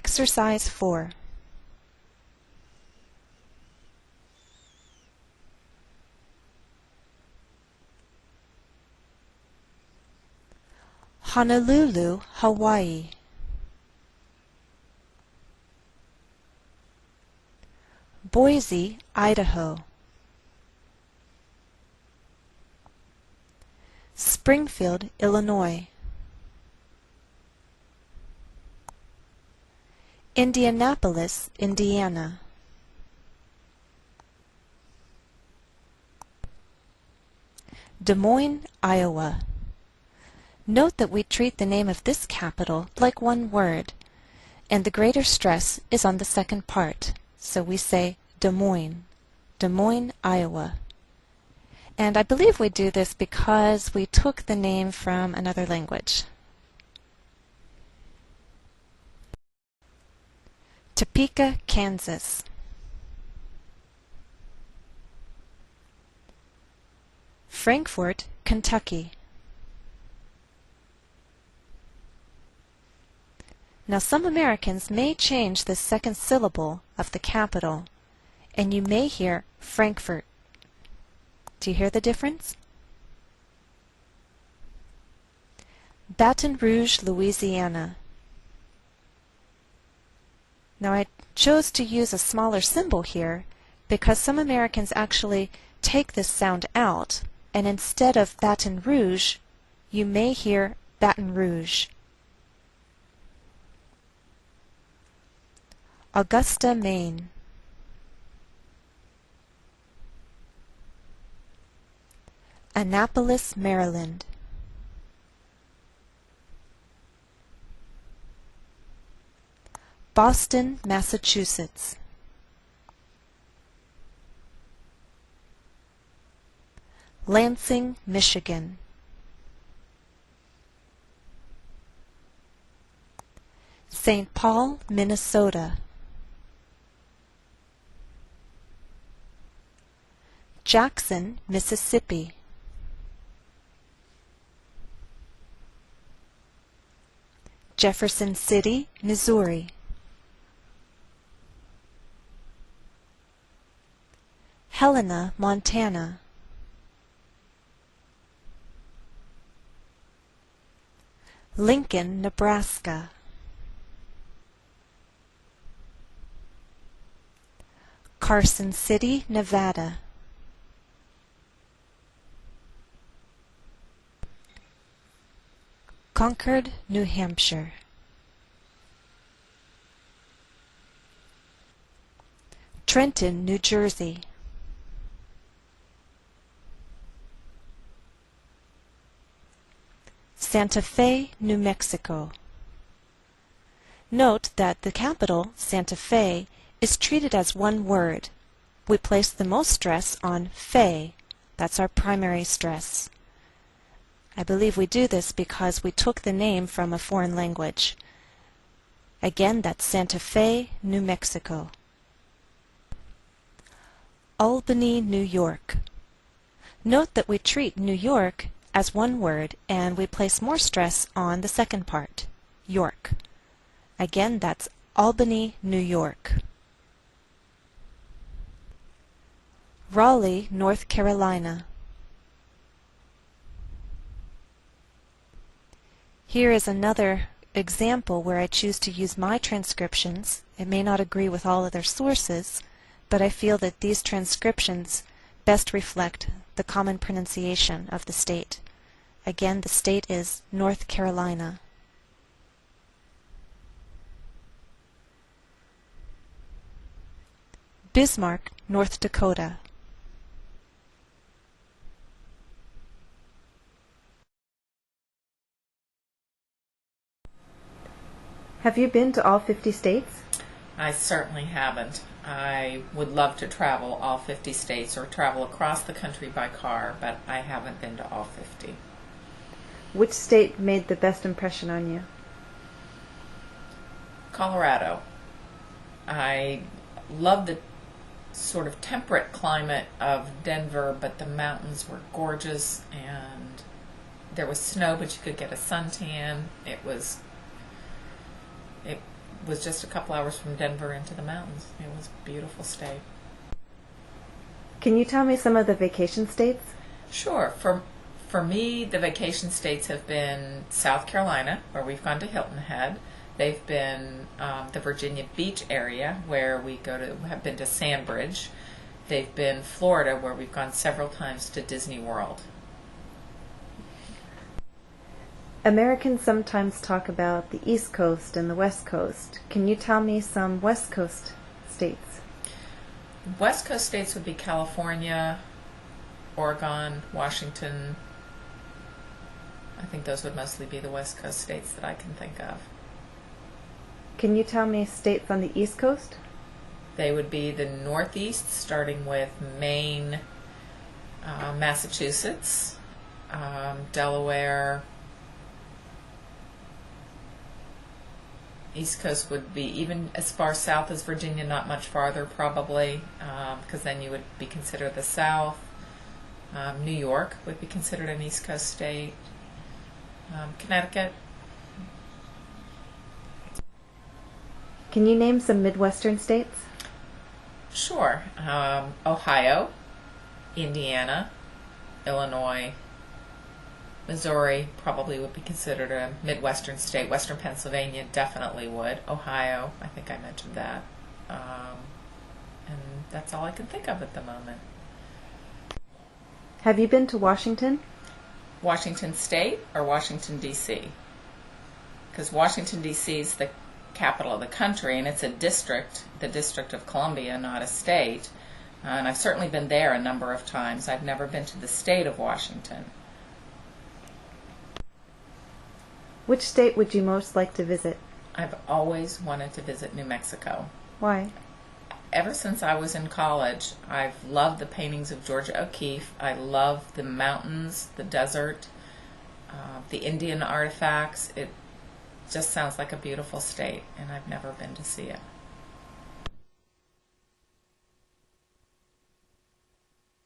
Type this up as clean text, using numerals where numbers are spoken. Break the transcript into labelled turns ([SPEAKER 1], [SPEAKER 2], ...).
[SPEAKER 1] Exercise 4. Honolulu, Hawaii. Boise, Idaho. Springfield, Illinois. Indianapolis, Indiana. Des Moines, Iowa. Note that we treat the name of this capital like one word, and the greater stress is on the second part, so we say Des Moines, Iowa. And I believe we do this because we took the name from another language. Topeka, Kansas. Frankfort, Kentucky. Now some Americans may change the second syllable of the capital, and you may hear Frankfurt. Do you hear the difference? Baton Rouge, Louisiana. Now I chose to use a smaller symbol here because some Americans actually take this sound out, and instead of Baton Rouge, you may hear Baton Rouge. Augusta, Maine. Annapolis, Maryland. Boston, Massachusetts. Lansing, Michigan. St. Paul, Minnesota. Jackson, Mississippi. Jefferson City, Missouri. Helena, Montana. Lincoln, Nebraska. Carson City, Nevada. Concord, New Hampshire. Trenton, New Jersey. Santa Fe, New Mexico. Note that the capital, Santa Fe, is treated as one word. We place the most stress on Fe. That's our primary stress. I believe we do this because we took the name from a foreign language. Again, that's Santa Fe, New Mexico. Albany, New York. Note that we treat New York as one word and we place more stress on the second part, York. Again, that's Albany, New York. Raleigh, North Carolina. Here is another example where I choose to use my transcriptions. It may not agree with all other sources, but I feel that these transcriptions best reflect the common pronunciation of the state. Again, the state is North Carolina. Bismarck, North Dakota. Have you been to all 50 states?
[SPEAKER 2] I certainly haven't. I would love to travel all 50 states or travel across the country by car, but I haven't been to all 50.
[SPEAKER 1] Which state made the best impression on you?
[SPEAKER 2] Colorado. I love the sort of temperate climate of Denver, but the mountains were gorgeous and there was snow, but you could get a suntan. was just a couple hours from Denver into the mountains. It was a beautiful state.
[SPEAKER 3] Can you tell me some of the vacation states?
[SPEAKER 2] Sure. For me, the vacation states have been South Carolina, where we've gone to Hilton Head. They've been the Virginia Beach area, where we have been to Sandbridge. They've been Florida, where we've gone several times to Disney World.
[SPEAKER 3] Americans sometimes talk about the East Coast and the West Coast. Can you tell me some West Coast states?
[SPEAKER 2] West Coast states would be California, Oregon, Washington. I think those would mostly be the West Coast states that I can think of.
[SPEAKER 3] Can you tell me states on the East Coast?
[SPEAKER 2] They would be the Northeast, starting with Maine, Massachusetts, Delaware. East Coast would be even as far south as Virginia, not much farther probably, because then you would be considered the South. New York would be considered an East Coast state. Connecticut.
[SPEAKER 3] Can you name some Midwestern states?
[SPEAKER 2] Sure. Ohio, Indiana, Illinois, Missouri probably would be considered a Midwestern state. Western Pennsylvania definitely would. Ohio, I think I mentioned that. And that's all I can think of at the moment.
[SPEAKER 3] Have you been to Washington?
[SPEAKER 2] Washington State or Washington, D.C.? Because Washington, D.C. is the capital of the country, and it's a district, the District of Columbia, not a state. And I've certainly been there a number of times. I've never been to the state of Washington.
[SPEAKER 3] Which state would you most like to visit?
[SPEAKER 2] I've always wanted to visit New Mexico.
[SPEAKER 3] Why?
[SPEAKER 2] Ever since I was in college, I've loved the paintings of Georgia O'Keeffe. I love the mountains, the desert, the Indian artifacts. It just sounds like a beautiful state, and I've never been to see it.